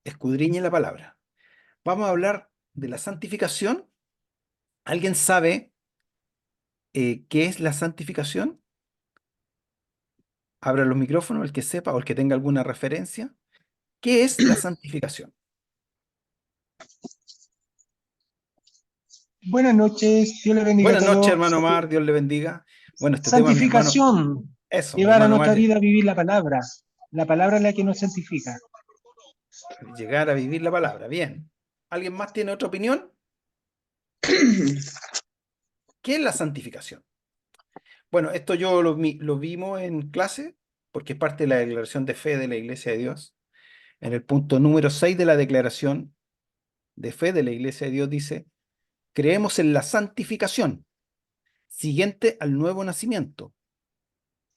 escudriñe la palabra. Vamos a hablar de la santificación. ¿Alguien sabe qué es la santificación? Abra los micrófonos, el que sepa o el que tenga alguna referencia. ¿Qué es la santificación? Buenas noches, Dios le bendiga a Buenas noches, todos. hermano Omar, Dios le bendiga. Bueno, este tema, mi hermano, Santificación, eso, mi llevar a hermano nuestra Omar, vida a vivir la palabra. La palabra es la que nos santifica. llegar a vivir la palabra. Bien. ¿Alguien más tiene otra opinión? ¿Qué es la santificación? Bueno, esto yo lo vimos en clase, porque es parte de la declaración de fe de la Iglesia de Dios. En el punto número 6 de la declaración de fe de la Iglesia de Dios dice, creemos en la santificación, siguiente al nuevo nacimiento,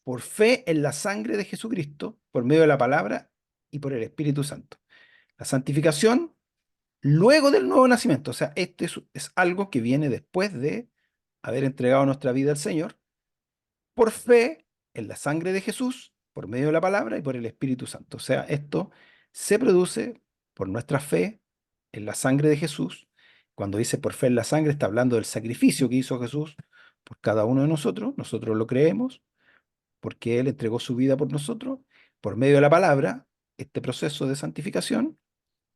por fe en la sangre de Jesucristo, por medio de la palabra y por el Espíritu Santo. La santificación luego del nuevo nacimiento, o sea, esto es algo que viene después de haber entregado nuestra vida al Señor, por fe en la sangre de Jesús, por medio de la palabra y por el Espíritu Santo. O sea, esto se produce por nuestra fe en la sangre de Jesús. Cuando dice por fe en la sangre, está hablando del sacrificio que hizo Jesús por cada uno de nosotros. Nosotros lo creemos porque Él entregó su vida por nosotros. Por medio de la palabra, este proceso de santificación,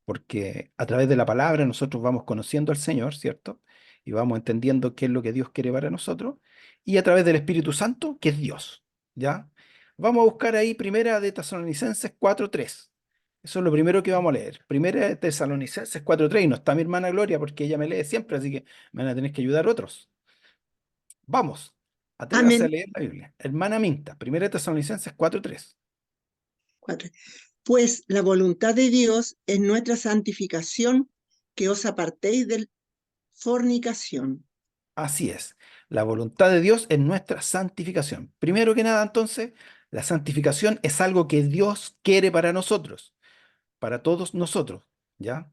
porque a través de la palabra nosotros vamos conociendo al Señor, ¿cierto? Y vamos entendiendo qué es lo que Dios quiere para nosotros, y a través del Espíritu Santo, que es Dios, ¿ya? Vamos a buscar ahí Primera de Tesalonicenses 4:3. Eso es lo primero que vamos a leer. Primera de Tesalonicenses 4:3, y no está mi hermana Gloria porque ella me lee siempre, así que me van a tener que ayudar otros. Vamos, atrévase a Amén. leer la Biblia. Hermana Minta, Primera de Tesalonicenses 4:3. Cuatro. Pues la voluntad de Dios es nuestra santificación, que os apartéis de fornicación. Así es. La voluntad de Dios es nuestra santificación. Primero que nada, entonces, la santificación es algo que Dios quiere para nosotros, para todos nosotros, ¿ya?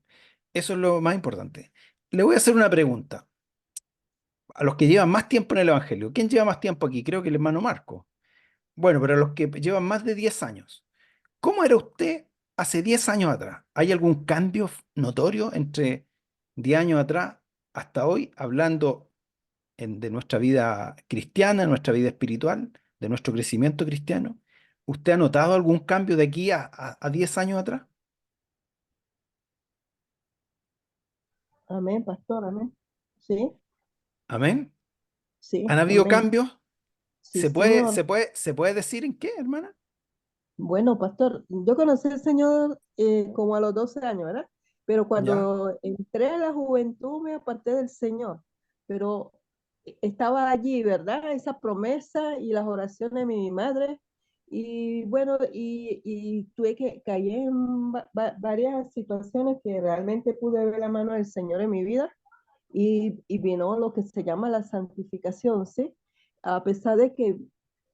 Eso es lo más importante. Le voy a hacer una pregunta a los que llevan más tiempo en el Evangelio. ¿Quién lleva más tiempo aquí? Creo que el hermano Marco. Bueno, pero a los que llevan más de 10 años. ¿Cómo era usted hace 10 años atrás? ¿Hay algún cambio notorio entre 10 años atrás hasta hoy, hablando de nuestra vida cristiana, nuestra vida espiritual, de nuestro crecimiento cristiano? ¿Usted ha notado algún cambio de aquí a 10 años atrás? Amén, pastor, amén. Sí, Amén. sí, ¿Han habido amén. cambios? Sí, Señor. Se puede decir en qué, hermana? Bueno, pastor, yo conocí al Señor como a los 12 años, ¿verdad? Pero Ya. cuando entré a la juventud me aparté del Señor. Pero estaba allí, ¿verdad? Esa promesa y las oraciones de mi madre. Y bueno, y tuve que caer en varias situaciones que realmente pude ver la mano del Señor en mi vida. Y vino lo que se llama la santificación, ¿sí? A pesar de que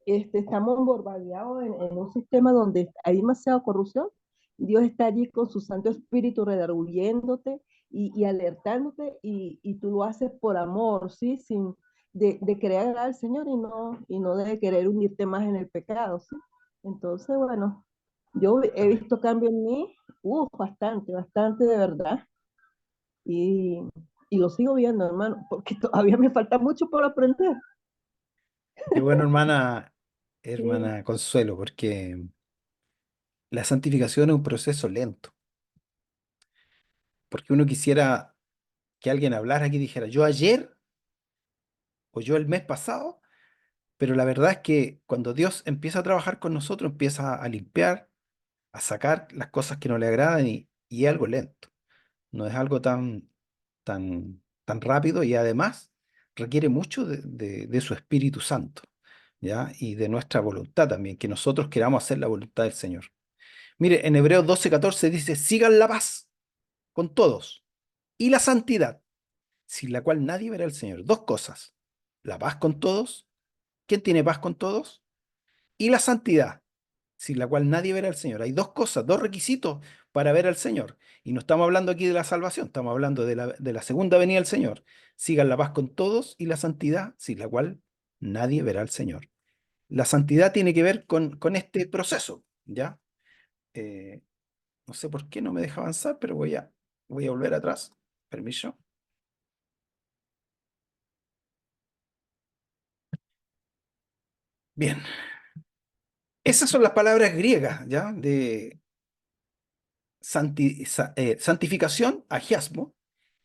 estamos bombardeados en un sistema donde hay demasiada corrupción, Dios está allí con su Santo Espíritu redarguyéndote y alertándote y tú lo haces por amor, ¿sí? Sin de querer agradar al Señor y no de querer hundirte más en el pecado, ¿sí? Entonces, bueno, yo he Amén. visto cambio en mí, bastante, bastante de verdad. Y, y lo sigo viendo, hermano, porque todavía me falta mucho por aprender. Qué bueno, hermana, Sí, hermana Consuelo, porque la santificación es un proceso lento, porque uno quisiera que alguien hablara aquí y dijera, yo ayer o yo el mes pasado, pero la verdad es que cuando Dios empieza a trabajar con nosotros, empieza a limpiar, a sacar las cosas que no le agradan y es algo lento. No es algo tan rápido y además requiere mucho de su Espíritu Santo, ¿ya? Y de nuestra voluntad también, que nosotros queramos hacer la voluntad del Señor. Mire, en Hebreos 12:14 dice, sigan la paz con todos y la santidad, sin la cual nadie verá al Señor. Dos cosas, la paz con todos. ¿Quién tiene paz con todos? Y la santidad, sin la cual nadie verá al Señor. Hay dos cosas, dos requisitos para ver al Señor. Y no estamos hablando aquí de la salvación, estamos hablando de la segunda venida del Señor. Sigan la paz con todos y la santidad, sin la cual nadie verá al Señor. La santidad tiene que ver con este proceso, ¿ya? Eh, No sé por qué no me deja avanzar, pero voy a volver atrás. Permiso. Bien. Esas son las palabras griegas, ¿ya? De santificación, agiasmo,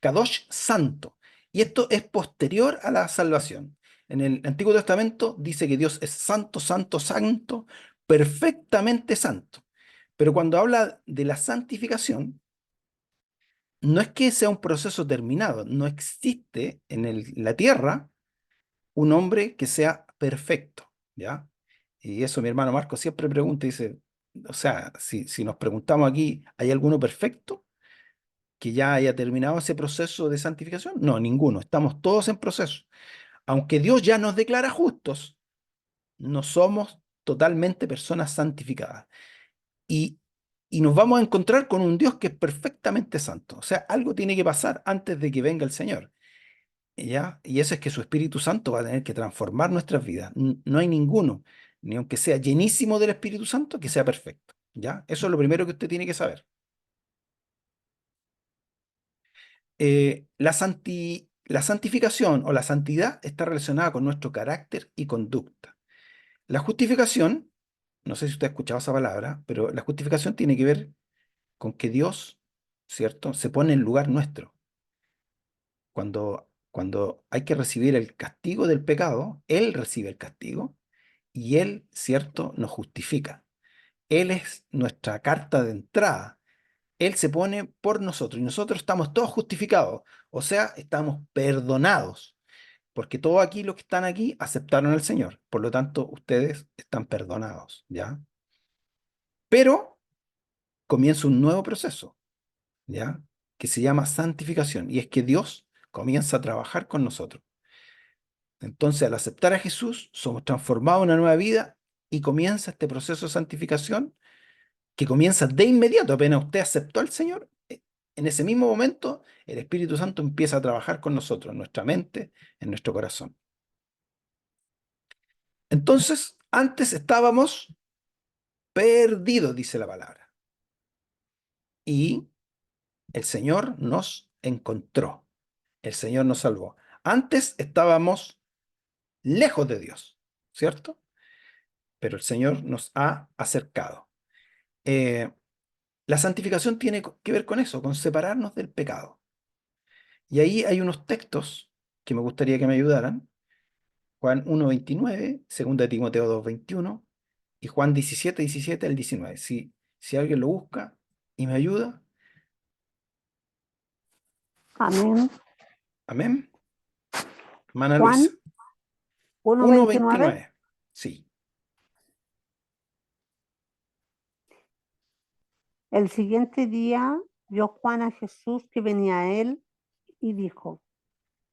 kadosh, santo. Y esto es posterior a la salvación. En el Antiguo Testamento dice que Dios es santo, santo, santo, perfectamente santo. Pero cuando habla de la santificación, no es que sea un proceso terminado. No existe en la tierra un hombre que sea perfecto, ¿ya? Y eso mi hermano Marco siempre pregunta, dice, o sea, si nos preguntamos aquí, ¿hay alguno perfecto que ya haya terminado ese proceso de santificación? No, ninguno, estamos todos en proceso. Aunque Dios ya nos declara justos, no somos totalmente personas santificadas. Y, y nos vamos a encontrar con un Dios que es perfectamente santo. O sea, algo tiene que pasar antes de que venga el Señor. ¿Ya? Y eso es que su Espíritu Santo va a tener que transformar nuestras vidas. No hay ninguno, ni aunque sea llenísimo del Espíritu Santo, que sea perfecto. ¿Ya? Eso es lo primero que usted tiene que saber. La santificación o la santidad está relacionada con nuestro carácter y conducta. La justificación, no sé si usted ha escuchado esa palabra, pero la justificación tiene que ver con que Dios, ¿cierto?, se pone en lugar nuestro. Cuando hay que recibir el castigo del pecado, Él recibe el castigo y Él, ¿cierto?, nos justifica. Él es nuestra carta de entrada. Él se pone por nosotros y nosotros estamos todos justificados, o sea, estamos perdonados, porque todos aquí los que están aquí aceptaron al Señor. Por lo tanto, ustedes están perdonados, ¿ya? Pero comienza un nuevo proceso, ¿ya? Que se llama santificación y es que Dios comienza a trabajar con nosotros. Entonces, al aceptar a Jesús, somos transformados en una nueva vida y comienza este proceso de santificación que comienza de inmediato. Apenas usted aceptó al Señor, en ese mismo momento el Espíritu Santo empieza a trabajar con nosotros, en nuestra mente, en nuestro corazón. Entonces, antes estábamos perdidos, dice la palabra, y el Señor nos encontró, el Señor nos salvó. Antes estábamos lejos de Dios, ¿cierto? Pero el Señor nos ha acercado. Eh, la santificación tiene que ver con eso, con separarnos del pecado. Y ahí hay unos textos que me gustaría que me ayudaran. Juan 1:29, 2 de Timoteo 2:21 y Juan 17:17 al 19. Si alguien lo busca y me ayuda, Amén. amén. Hermana Juan Luisa, 1:29. 1:29. Sí, El siguiente día vio Juan a Jesús que venía a él y dijo: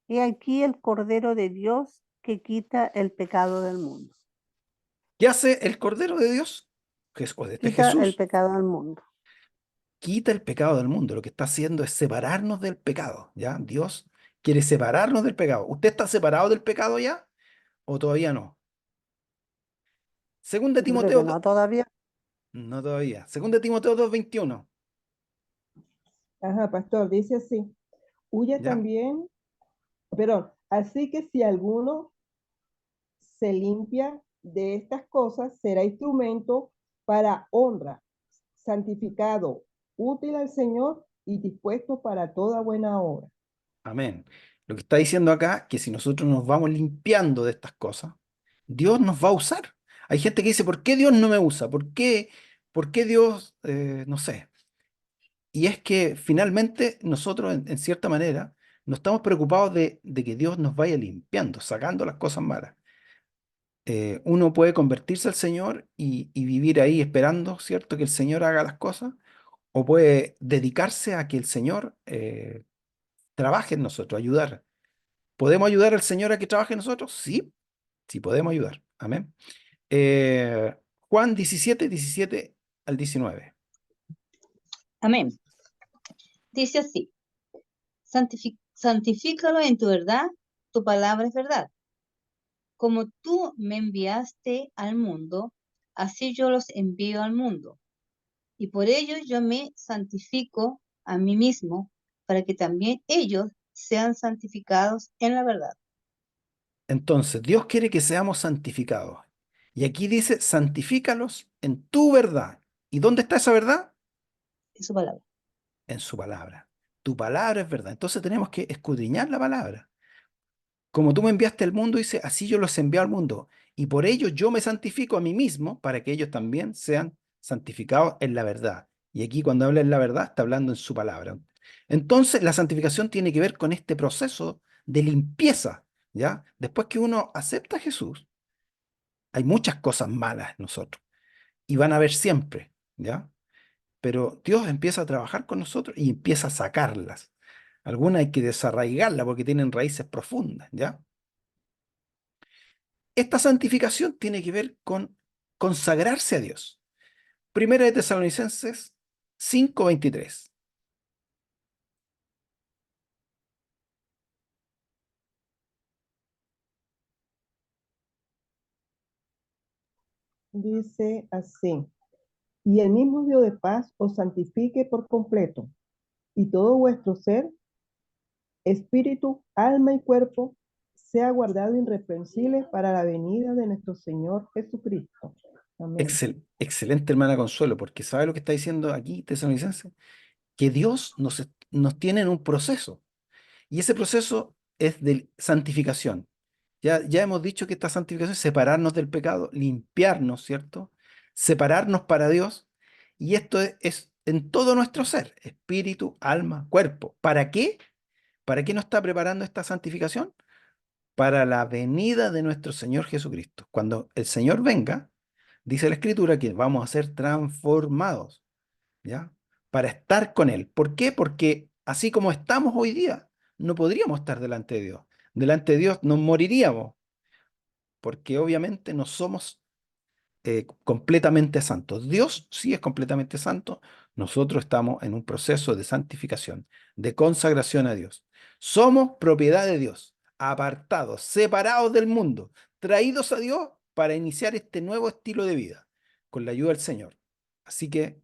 He aquí el Cordero de Dios que quita el pecado del mundo. ¿qué hace el Cordero de Dios? O de este Quita el Jesús. pecado del mundo. Quita el pecado del mundo. Lo que está haciendo es separarnos del pecado, ¿ya? Dios quiere separarnos del pecado. ¿Usted está separado del pecado ya o todavía no? Según de Yo creo Timoteo, que no todavía. no todavía. Según de Timoteo 2:21, Ajá, pastor, dice así, huye ¿ya? también, perdón, así que si alguno se limpia de estas cosas, será instrumento para honra, santificado, útil al Señor y dispuesto para toda buena obra. Amén. Lo que está diciendo acá, que si nosotros nos vamos limpiando de estas cosas, Dios nos va a usar. Hay gente que dice, ¿por qué Dios no me usa? ¿Por qué Dios, no sé? Y es que finalmente nosotros, en cierta manera, no estamos preocupados de que Dios nos vaya limpiando, sacando las cosas malas. Uno puede convertirse al Señor y vivir ahí esperando, ¿cierto?, que el Señor haga las cosas, o puede dedicarse a que el Señor trabaje en nosotros, ayudar. ¿Podemos ayudar al Señor a que trabaje en nosotros? Sí, sí podemos ayudar. Amén. Juan 17:17 al 19. Amén. Dice así, santifícalo en tu verdad, tu palabra es verdad. Como tú me enviaste al mundo, así yo los envío al mundo. y por ello yo me santifico a mí mismo, para que también ellos sean santificados en la verdad, Entonces, Dios quiere que seamos santificados. Y aquí dice, santifícalos en tu verdad. ¿Y dónde está esa verdad? en su palabra. En su palabra. Tu palabra es verdad. Entonces tenemos que escudriñar la palabra. Como tú me enviaste al mundo, dice, así yo los envío al mundo. Y por ello yo me santifico a mí mismo para que ellos también sean santificados en la verdad. Y aquí cuando habla en la verdad, está hablando en su palabra. Entonces la santificación tiene que ver con este proceso de limpieza, ¿ya? Después que uno acepta a Jesús, hay muchas cosas malas en nosotros y van a haber siempre, ¿ya? Pero Dios empieza a trabajar con nosotros y empieza a sacarlas. Algunas hay que desarraigarlas porque tienen raíces profundas, ¿ya? Esta santificación tiene que ver con consagrarse a Dios. Primera de Tesalonicenses 5:23. Dice así, y el mismo Dios de paz os santifique por completo, y todo vuestro ser, espíritu, alma y cuerpo, sea guardado irreprensible para la venida de nuestro Señor Jesucristo. Amén. Excelente, hermana Consuelo, porque ¿sabe lo que está diciendo aquí Tesalonicenses? Que Dios nos tiene en un proceso, y ese proceso es de santificación. Ya hemos dicho que esta santificación es separarnos del pecado, limpiarnos, ¿cierto? Separarnos para Dios. Y esto es en todo nuestro ser, espíritu, alma, cuerpo. ¿Para qué? ¿Para qué nos está preparando esta santificación? Para la venida de nuestro Señor Jesucristo. Cuando el Señor venga, dice la Escritura que vamos a ser transformados, ¿ya? Para estar con Él. ¿Por qué? Porque así como estamos hoy día, no podríamos estar delante de Dios. Delante de Dios nos moriríamos porque obviamente no somos completamente santos. Dios sí es completamente santo, nosotros estamos en un proceso de santificación, de consagración a Dios. Somos propiedad de Dios, apartados, separados del mundo, traídos a Dios para iniciar este nuevo estilo de vida, con la ayuda del Señor. Así que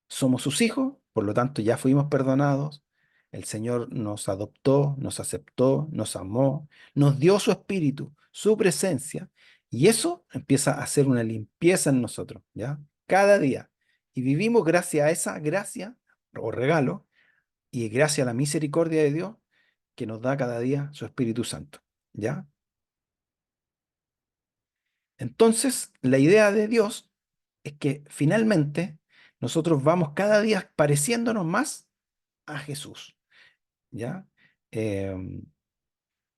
somos sus hijos, por lo tanto ya fuimos perdonados. El Señor nos adoptó, nos aceptó, nos amó, nos dio su espíritu, su presencia, y eso empieza a hacer una limpieza en nosotros, ¿ya? Cada día. Y vivimos gracias a esa gracia o regalo y gracias a la misericordia de Dios que nos da cada día su Espíritu Santo, ¿ya? Entonces, la idea de Dios es que finalmente nosotros vamos cada día pareciéndonos más a Jesús, ¿ya? Em,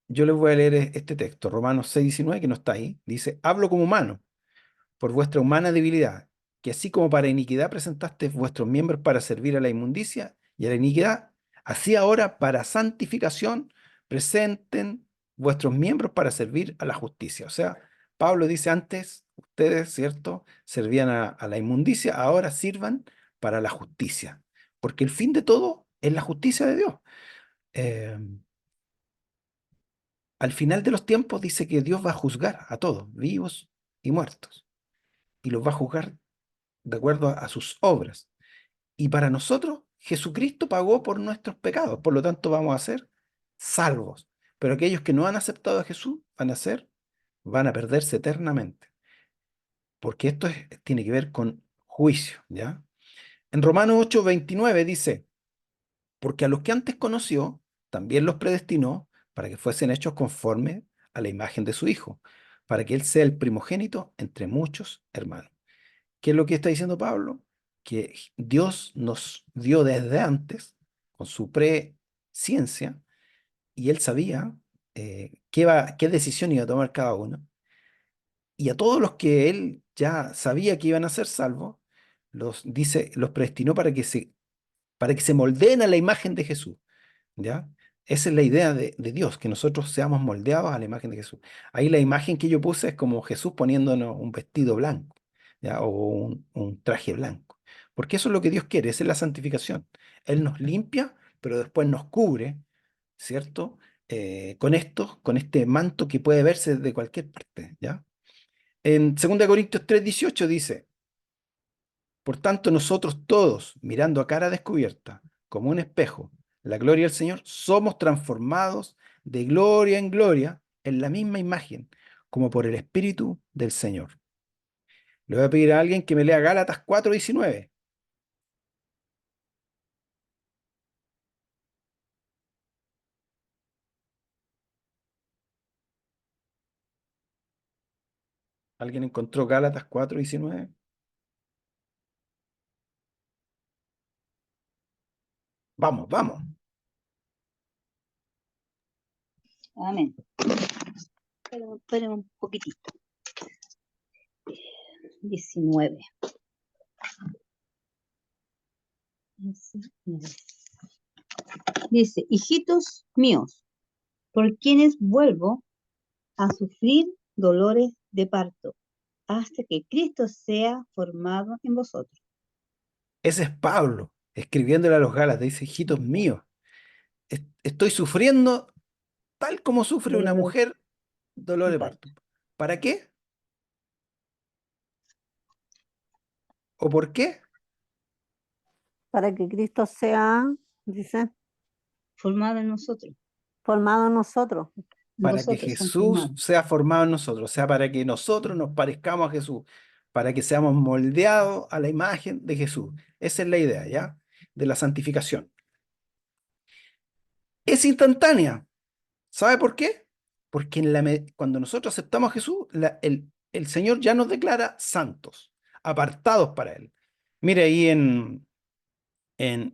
yo les voy a leer este texto, Romanos 6:19, que no está ahí. Dice, hablo como humano, por vuestra humana debilidad, que así como para iniquidad presentaste vuestros miembros para servir a la inmundicia y a la iniquidad, así ahora para santificación presenten vuestros miembros para servir a la justicia. O sea, Pablo dice antes, ustedes, ¿cierto? Servían a la inmundicia, ahora sirvan para la justicia, porque el fin de todo es la justicia de Dios. Eh, Al final de los tiempos dice que Dios va a juzgar a todos, vivos y muertos, y los va a juzgar de acuerdo a sus obras. Y para nosotros, Jesucristo pagó por nuestros pecados, por lo tanto vamos a ser salvos. Pero aquellos que no han aceptado a Jesús van a perderse eternamente, porque esto tiene que ver con juicio, ¿ya? En Romanos 8:29 dice, porque a los que antes conoció, también los predestinó para que fuesen hechos conforme a la imagen de su Hijo, para que Él sea el primogénito entre muchos hermanos. ¿Qué es lo que está diciendo Pablo? Que Dios nos dio desde antes, con su presciencia, y Él sabía qué decisión iba a tomar cada uno. Y a todos los que Él ya sabía que iban a ser salvos, los predestinó para que se moldeen a la imagen de Jesús. ¿Ya? Esa es la idea de Dios, que nosotros seamos moldeados a la imagen de Jesús. Ahí la imagen que yo puse es como Jesús poniéndonos un vestido blanco, ¿ya? O un traje blanco. Porque eso es lo que Dios quiere, esa es la santificación. Él nos limpia, pero después nos cubre, ¿cierto? Con este manto que puede verse de cualquier parte, ¿ya? En 2 Corintios 3:18 dice, Por tanto, nosotros todos, mirando a cara descubierta, como un espejo, la gloria del Señor, somos transformados de gloria en gloria en la misma imagen, como por el Espíritu del Señor. Le voy a pedir a alguien que me lea Gálatas 4:19. ¿Alguien encontró Gálatas 4:19? Vamos, vamos. Amén. Esperen un poquitito. 19. 19. Dice, hijitos míos, por quienes vuelvo a sufrir dolores de parto, hasta que Cristo sea formado en vosotros. Ese es Pablo, escribiéndole a los Gálatas. Dice, hijitos míos, estoy sufriendo tal como sufre una Dolores mujer dolor de de parto. parto. ¿Para qué? ¿O por qué? Para que Cristo sea, dice, Formado en nosotros. formado en nosotros. Para que Vosotros son Jesús formados. sea formado en nosotros, o sea, para que nosotros nos parezcamos a Jesús, para que seamos moldeados a la imagen de Jesús. Esa es la idea, ¿ya? De la santificación. Es instantánea. ¿Sabe por qué? Porque cuando nosotros aceptamos a Jesús, el Señor ya nos declara santos, apartados para Él. Mire, ahí en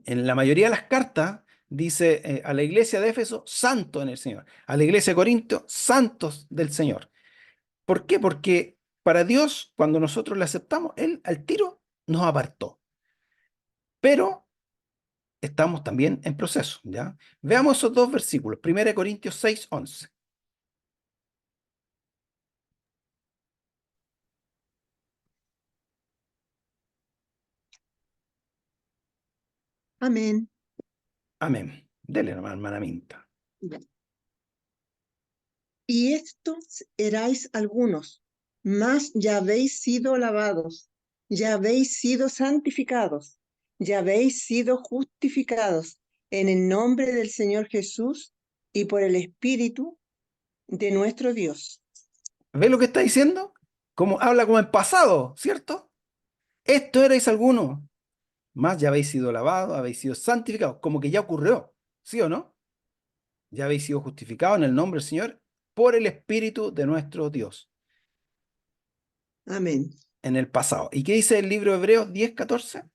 la mayoría de las cartas dice a la iglesia de Éfeso, santo en el Señor. A la iglesia de Corinto, santos del Señor. ¿Por qué? Porque para Dios, cuando nosotros le aceptamos, Él al tiro nos apartó. Pero estamos también en proceso, ¿ya? Veamos esos dos versículos. 1 Corintios 6:11. Amén. Amén. Dele nomás, hermana Minta. Ya. Y estos erais algunos, mas ya habéis sido lavados, ya habéis sido santificados, ya habéis sido justificados en el nombre del Señor Jesús y por el Espíritu de nuestro Dios. ¿Ve lo que está diciendo? Habla como en pasado, ¿cierto? Esto erais algunos, más ya habéis sido lavados, habéis sido santificados, como que ya ocurrió, ¿sí o no? Ya habéis sido justificados en el nombre del Señor por el Espíritu de nuestro Dios Amén. en el pasado. ¿Y qué dice el libro de Hebreos 10:14?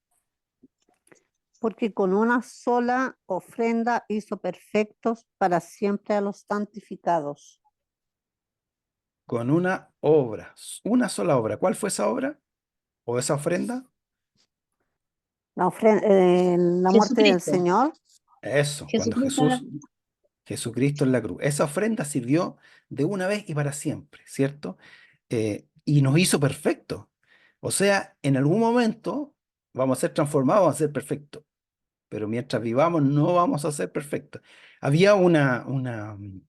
Porque con una sola ofrenda hizo perfectos para siempre a los santificados. Con una obra, una sola obra. ¿Cuál fue esa obra o esa ofrenda? La muerte del Jesucristo. Señor, Eso, cuando Jesucristo en la cruz. Jesucristo en la cruz. Esa ofrenda sirvió de una vez y para siempre, ¿cierto? Y nos hizo perfectos. O sea, en algún momento vamos a ser transformados, vamos a ser perfectos. Pero mientras vivamos no vamos a ser perfectos. Había un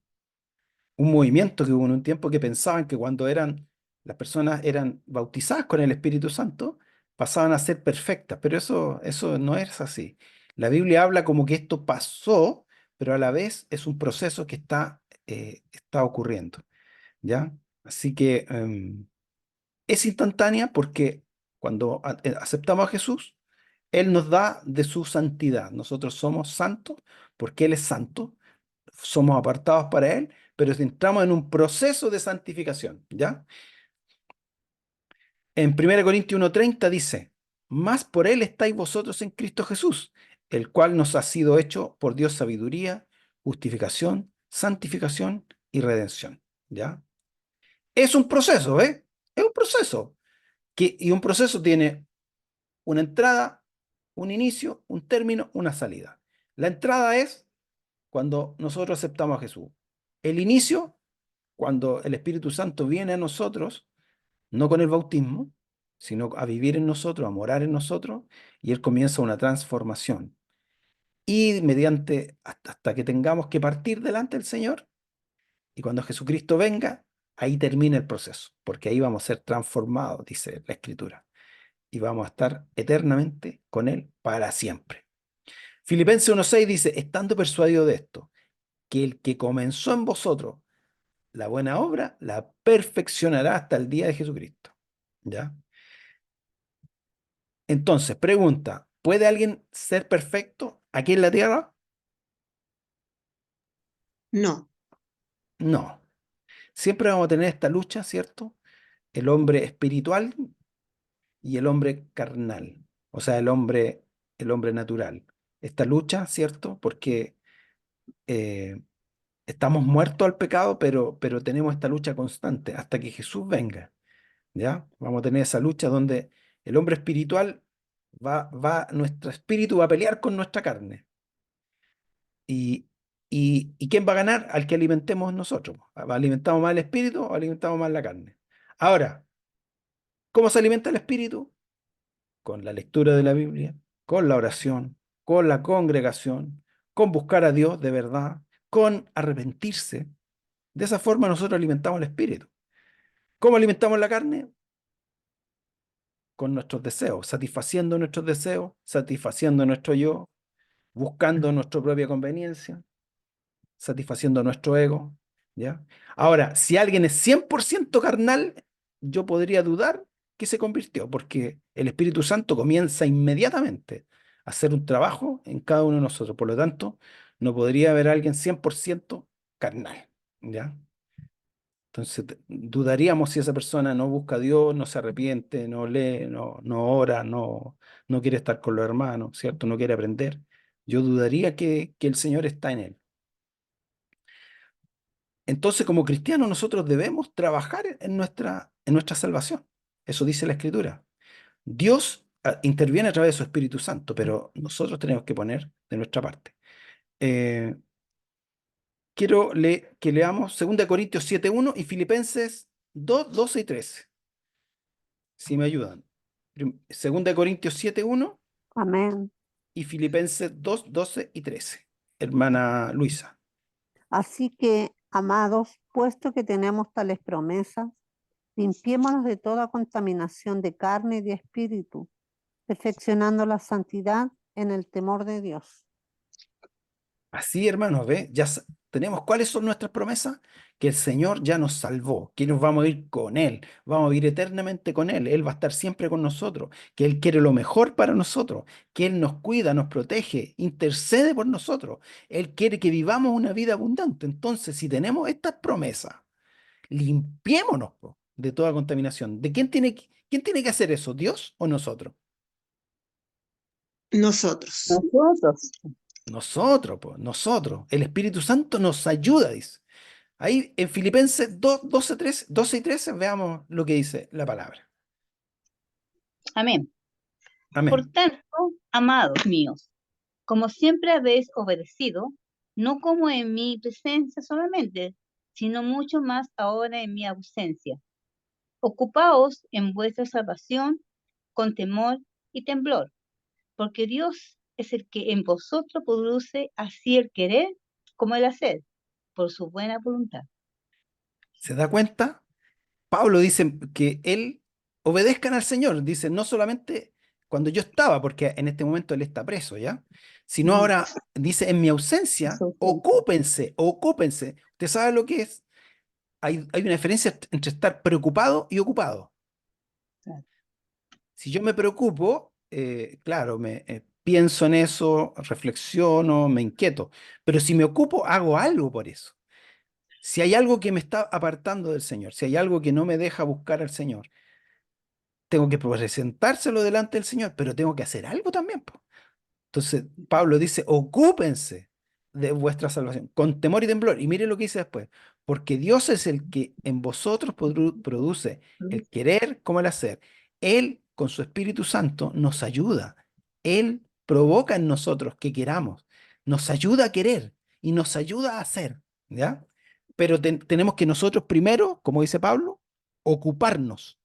movimiento que hubo en un tiempo que pensaban que cuando las personas eran bautizadas con el Espíritu Santo, pasaban a ser perfectas, pero eso no es así. La Biblia habla como que esto pasó, pero a la vez es un proceso que está ocurriendo, ¿ya? Así que es instantánea porque cuando aceptamos a Jesús, Él nos da de su santidad. Nosotros somos santos porque Él es santo, somos apartados para Él, pero entramos en un proceso de santificación, ¿ya? En 1 Corintios 1:30 dice, más por Él estáis vosotros en Cristo Jesús, el cual nos ha sido hecho por Dios sabiduría, justificación, santificación y redención, ¿ya? Es un proceso, ¿ves? Es un proceso. Y un proceso tiene una entrada, un inicio, un término, una salida. La entrada es cuando nosotros aceptamos a Jesús. El inicio, cuando el Espíritu Santo viene a nosotros, no con el bautismo, sino a vivir en nosotros, a morar en nosotros, y Él comienza una transformación. Y hasta que tengamos que partir delante del Señor, y cuando Jesucristo venga, ahí termina el proceso, porque ahí vamos a ser transformados, dice la Escritura. y vamos a estar eternamente con Él para siempre. Filipenses 1:6 dice, estando persuadido de esto, que el que comenzó en vosotros la buena obra, la perfeccionará hasta el día de Jesucristo. ¿Ya? Entonces, pregunta, ¿puede alguien ser perfecto aquí en la tierra? No, No. Siempre vamos a tener esta lucha, ¿cierto? El hombre espiritual y el hombre carnal, o sea, el hombre natural. Esta lucha, ¿cierto? Porque eh, estamos muertos al pecado, pero tenemos esta lucha constante hasta que Jesús venga, ¿ya? Vamos a tener esa lucha donde el hombre espiritual nuestro espíritu va a pelear con nuestra carne. ¿Y, y quién va a ganar? Al que alimentemos nosotros. ¿Alimentamos más el espíritu o alimentamos más la carne? Ahora, ¿cómo se alimenta el espíritu? Con la lectura de la Biblia, con la oración, con la congregación, con buscar a Dios de verdad, con arrepentirse. De esa forma nosotros alimentamos el espíritu. ¿Cómo alimentamos la carne? Con nuestros deseos, satisfaciendo nuestros deseos, satisfaciendo nuestro yo, buscando nuestra propia conveniencia, satisfaciendo nuestro ego, ¿ya? Ahora, si alguien es 100% carnal, yo podría dudar que se convirtió, porque el Espíritu Santo comienza inmediatamente a hacer un trabajo en cada uno de nosotros. Por lo tanto, no podría haber alguien 100% carnal, ¿ya? Entonces, dudaríamos si esa persona no busca a Dios, no se arrepiente, no lee, no ora, no quiere estar con los hermanos, ¿cierto? No quiere aprender. Yo dudaría que el Señor está en él. Entonces, como cristianos, nosotros debemos trabajar en nuestra salvación. Eso dice la Escritura. Dios interviene a través de su Espíritu Santo, pero nosotros tenemos que poner de nuestra parte. Eh, quiero que leamos 2 Corintios 7:1 y Filipenses 2:12 y 13, si me ayudan. 2 Corintios 7:1 Amén. y Filipenses 2:12 y 13. Hermana Luisa. Así que, amados, puesto que tenemos tales promesas, limpiémonos de toda contaminación de carne y de espíritu, perfeccionando la santidad en el temor de Dios. Así, hermanos, ¿ve? Tenemos cuáles son nuestras promesas, que el Señor ya nos salvó, que nos vamos a ir con Él, vamos a vivir eternamente con Él, Él va a estar siempre con nosotros, que Él quiere lo mejor para nosotros, que Él nos cuida, nos protege, intercede por nosotros, Él quiere que vivamos una vida abundante. Entonces, si tenemos estas promesas, limpiémonos po, de toda contaminación. ¿De quién tiene que hacer eso? ¿Dios o nosotros? nosotros. Nosotros. Nosotros, po, nosotros. El Espíritu Santo nos ayuda, dice. Ahí en Filipenses 12 y 13, veamos lo que dice la palabra. Amén. Por Amén. tanto, amados míos, como siempre habéis obedecido, no como en mi presencia solamente, sino mucho más ahora en mi ausencia. Ocupaos en vuestra salvación con temor y temblor, porque Dios es el que en vosotros produce así el querer como el hacer, por su buena voluntad. ¿Se da cuenta? Pablo dice que él obedezcan al Señor. Dice, no solamente cuando yo estaba, porque en este momento él está preso, ¿ya? Sino Mm, ahora, dice, en mi ausencia, su ausencia. ocúpense, ocúpense. ¿Usted sabe lo que es? Hay una diferencia entre estar preocupado y ocupado. Claro. Si yo me preocupo, claro, pienso en eso, reflexiono, me inquieto, pero si me ocupo, hago algo por eso. Si hay algo que me está apartando del Señor, si hay algo que no me deja buscar al Señor, tengo que presentárselo delante del Señor, pero tengo que hacer algo también, po. Entonces, Pablo dice, ocúpense de vuestra salvación, con temor y temblor. Y mire lo que dice después, porque Dios es el que en vosotros produce el querer como el hacer. Él, con su Espíritu Santo, nos ayuda. Él provoca en nosotros que queramos, nos ayuda a querer y nos ayuda a hacer, ¿ya? Pero tenemos que nosotros primero, como dice Pablo, ocuparnos,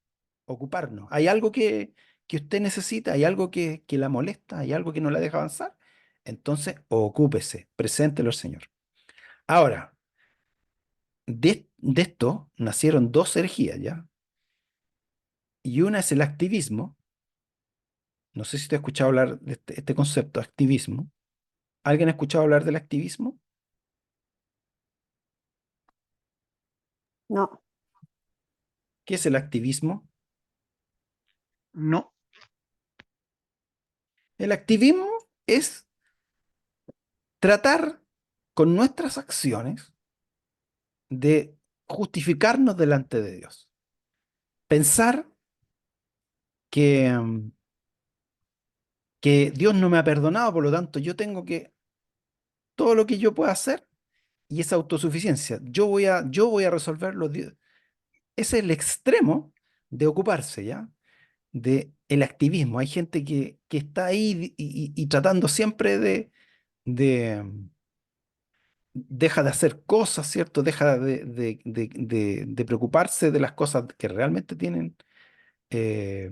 ocuparnos. ¿Hay algo que usted necesita? ¿Hay algo que la molesta? ¿Hay algo que no la deja avanzar? Entonces, ocúpese, preséntelo al Señor. Ahora, de esto nacieron dos herejías, ¿ya? Y una es el activismo No sé si te has escuchado hablar de este concepto, activismo. ¿Alguien ha escuchado hablar del activismo? No, ¿Qué es el activismo? No. El activismo es tratar con nuestras acciones de justificarnos delante de Dios. Pensar que, que Dios no me ha perdonado, por lo tanto yo tengo que, todo lo que yo pueda hacer, y esa autosuficiencia, yo voy a resolverlo. Ese es el extremo de ocuparse, ¿ya? De el activismo. Hay gente que está ahí y tratando siempre de, deja de hacer cosas, ¿cierto? Deja de preocuparse de las cosas que realmente tienen eh,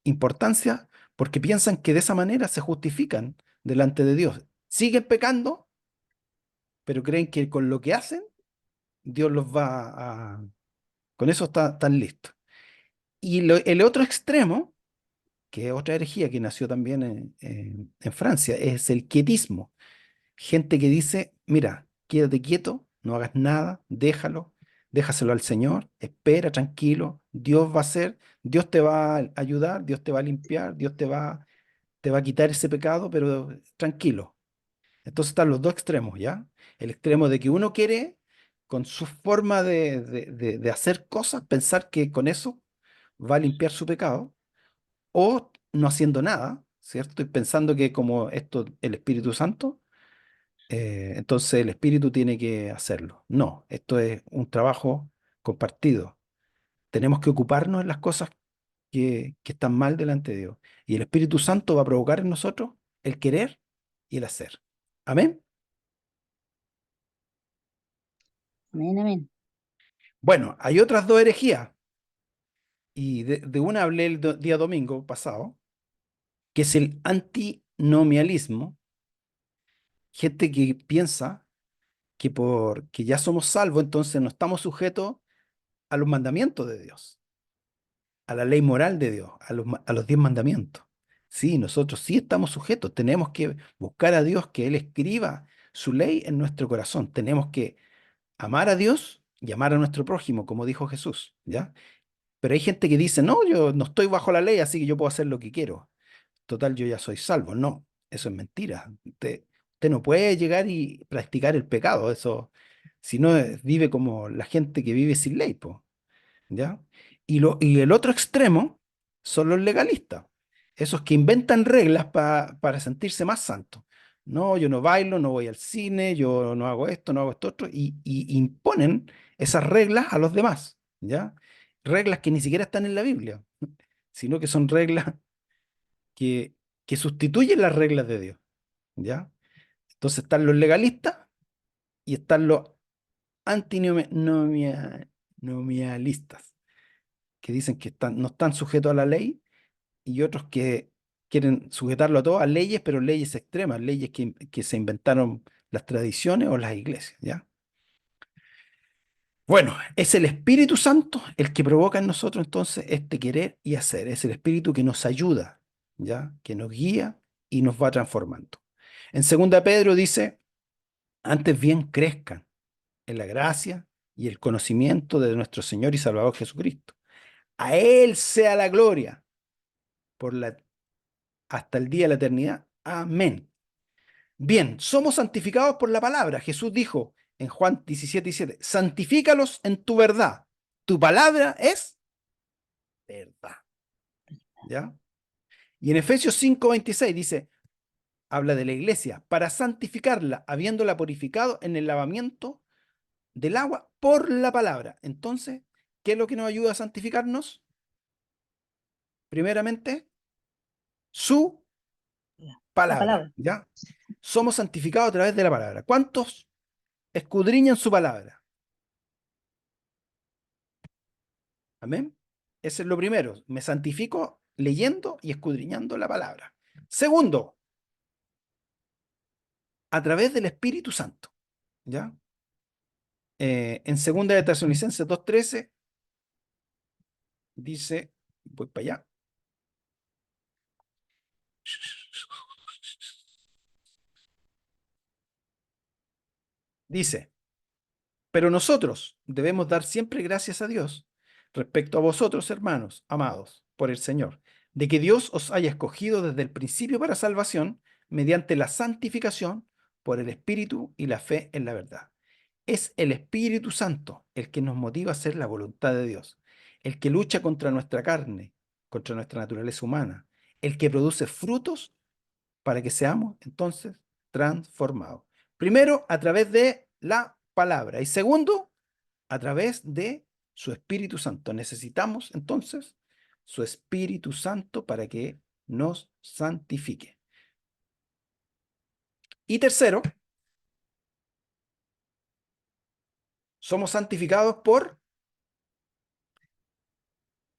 importancia, porque piensan que de esa manera se justifican delante de Dios. Siguen pecando, pero creen que con lo que hacen, Dios los va a... Con eso están listos. Y el otro extremo, que es otra herejía que nació también en Francia, es el quietismo. Gente que dice, mira, quédate quieto, no hagas nada, déjaselo al Señor, espera tranquilo, Dios va a hacer, Dios te va a ayudar, Dios te va a limpiar, Dios te va a quitar ese pecado, pero tranquilo. Entonces están los dos extremos, ¿ya? El extremo de que uno quiere, con su forma de hacer cosas, pensar que con eso va a limpiar su pecado, o no haciendo nada, ¿cierto? Y pensando que como esto, el Espíritu Santo, entonces el Espíritu tiene que hacerlo. No, esto es un trabajo compartido. Tenemos que ocuparnos en las cosas que están mal delante de Dios. Y el Espíritu Santo va a provocar en nosotros el querer y el hacer. Amén. Amén, amén. Bueno, hay otras dos herejías, y de una hablé el día domingo pasado, que es el antinomialismo. Gente que piensa que porque ya somos salvos, entonces no estamos sujetos a los mandamientos de Dios, a la ley moral de Dios, a los 10 mandamientos. Sí, nosotros sí estamos sujetos, tenemos que buscar a Dios, que Él escriba su ley en nuestro corazón. Tenemos que amar a Dios y amar a nuestro prójimo, como dijo Jesús, ¿ya? Pero hay gente que dice, no, yo no estoy bajo la ley, así que yo puedo hacer lo que quiero. Total, yo ya soy salvo. No, eso es mentira. Usted no puede llegar y practicar el pecado. Eso, si no, vive como la gente que vive sin ley, po, ¿ya? Y el otro extremo son los legalistas, esos que inventan reglas para sentirse más santos. No, yo no bailo, no voy al cine, yo no hago esto, no hago esto otro, y imponen esas reglas a los demás, ¿ya? Reglas que ni siquiera están en la Biblia, sino que son reglas que, que sustituyen las reglas de Dios, ¿ya? Entonces están los legalistas y están los antinomialistas, que dicen que no están sujetos a la ley, y otros que quieren sujetarlo a todo a leyes, pero leyes extremas, leyes que se inventaron las tradiciones o las iglesias, ¿ya? Bueno, es el Espíritu Santo el que provoca en nosotros entonces este querer y hacer. Es el Espíritu que nos ayuda, ¿ya? Que nos guía y nos va transformando. En 2 Pedro dice, antes bien crezcan en la gracia y el conocimiento de nuestro Señor y Salvador Jesucristo. A Él sea la gloria por hasta el día de la eternidad. Amén. Bien, somos santificados por la palabra. Jesús dijo en Juan 17:17, santifícalos en tu verdad. Tu palabra es verdad. ¿Ya? Y en Efesios 5:26 dice, habla de la iglesia, para santificarla, habiéndola purificado en el lavamiento del agua por la palabra. Entonces, ¿qué es lo que nos ayuda a santificarnos? Primeramente, su La palabra, palabra. ¿ya? Somos santificados a través de la palabra. ¿Cuántos escudriñan su palabra? Amén. Ese es lo primero. Me santifico leyendo y escudriñando la palabra. Segundo, a través del Espíritu Santo, ¿ya? En 2 de Tesalonicenses 2:13 dice, voy para allá, Dice, pero nosotros debemos dar siempre gracias a Dios respecto a vosotros, hermanos, amados por el Señor, de que Dios os haya escogido desde el principio para salvación mediante la santificación por el Espíritu y la fe en la verdad. Es el Espíritu Santo el que nos motiva a hacer la voluntad de Dios, el que lucha contra nuestra carne, contra nuestra naturaleza humana, el que produce frutos para que seamos entonces transformados. Primero, a través de la palabra y segundo, a través de su Espíritu Santo. Necesitamos entonces su Espíritu Santo para que nos santifique. Y tercero, somos santificados por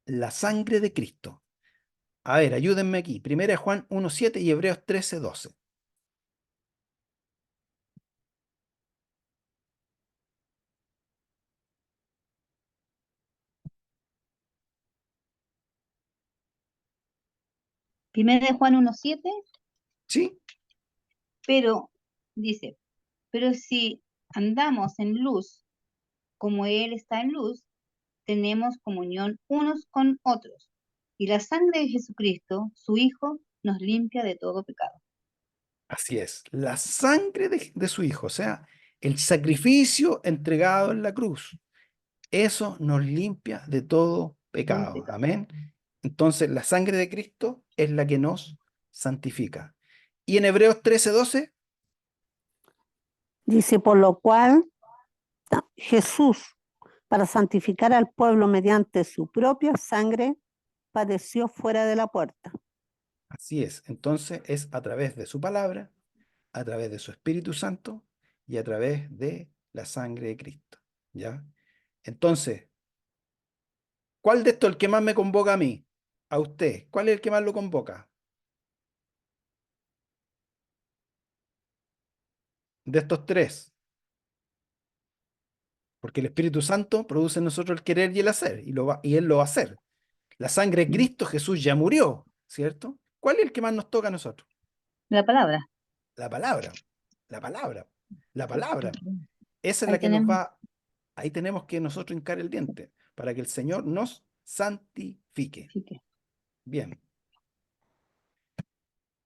la sangre de Cristo. A ver, ayúdenme aquí. Primera Juan 1:7 y Hebreos 13:12. Primera de Juan 1:7, ¿Sí? pero dice, pero si andamos en luz, como Él está en luz, tenemos comunión unos con otros. Y la sangre de Jesucristo, su Hijo, nos limpia de todo pecado. Así es. La sangre de su Hijo, o sea, el sacrificio entregado en la cruz. Eso nos limpia de todo pecado. Amén. Entonces, la sangre de Cristo es la que nos santifica. Y en Hebreos 13:12, Dice, por lo cual Jesús, para santificar al pueblo mediante su propia sangre, padeció fuera de la puerta. así es. Entonces, es a través de su palabra, a través de su Espíritu Santo y a través de la sangre de Cristo. ¿Ya? Entonces, ¿cuál de estos es el que más me convoca a mí? A usted. ¿Cuál es el que más lo convoca? De estos tres. Porque el Espíritu Santo produce en nosotros el querer y el hacer, y Él lo va a hacer. La sangre de Cristo, Jesús ya murió, ¿cierto? ¿Cuál es el que más nos toca a nosotros? La palabra. La palabra, la palabra, la palabra. Esa es Ahí la que nos tenemos. va, ahí tenemos que nosotros hincar el diente, para que el Señor nos santifique. Así que, Bien.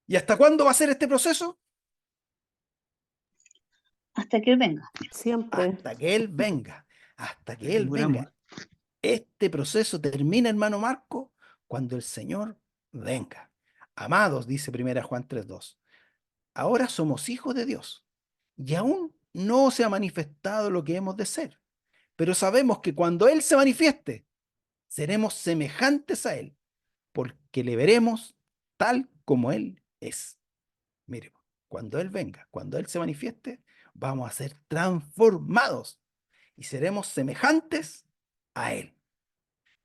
¿Y hasta cuándo va a ser este proceso? hasta que Él venga. Siempre. Hasta que Él venga, hasta que que Él muramos. venga. Este proceso termina, hermano Marco, cuando el Señor venga. Amados, dice 1 Juan 3:2, ahora somos hijos de Dios y aún no se ha manifestado lo que hemos de ser, pero sabemos que cuando Él se manifieste, seremos semejantes a Él, porque le veremos tal como Él es. Mire, cuando Él venga, cuando Él se manifieste, vamos a ser transformados y seremos semejantes a Él.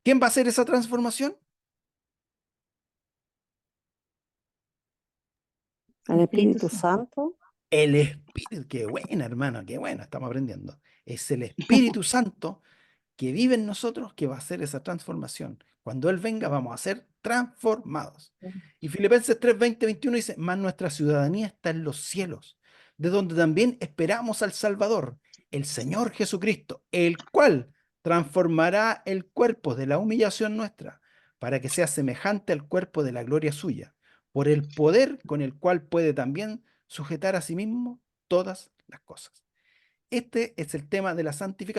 ¿Quién va a hacer esa transformación? El Espíritu Santo. El Espíritu, qué buena, hermano, qué bueno, estamos aprendiendo. Es el Espíritu Santo que vive en nosotros que va a hacer esa transformación. Cuando Él venga, vamos a ser transformados. Y Filipenses 3:20-21 dice, mas nuestra ciudadanía está en los cielos, de donde también esperamos al Salvador, el Señor Jesucristo, el cual transformará el cuerpo de la humillación nuestra, para que sea semejante al cuerpo de la gloria suya, por el poder con el cual puede también sujetar a sí mismo todas las cosas. Este es el tema de la santificación.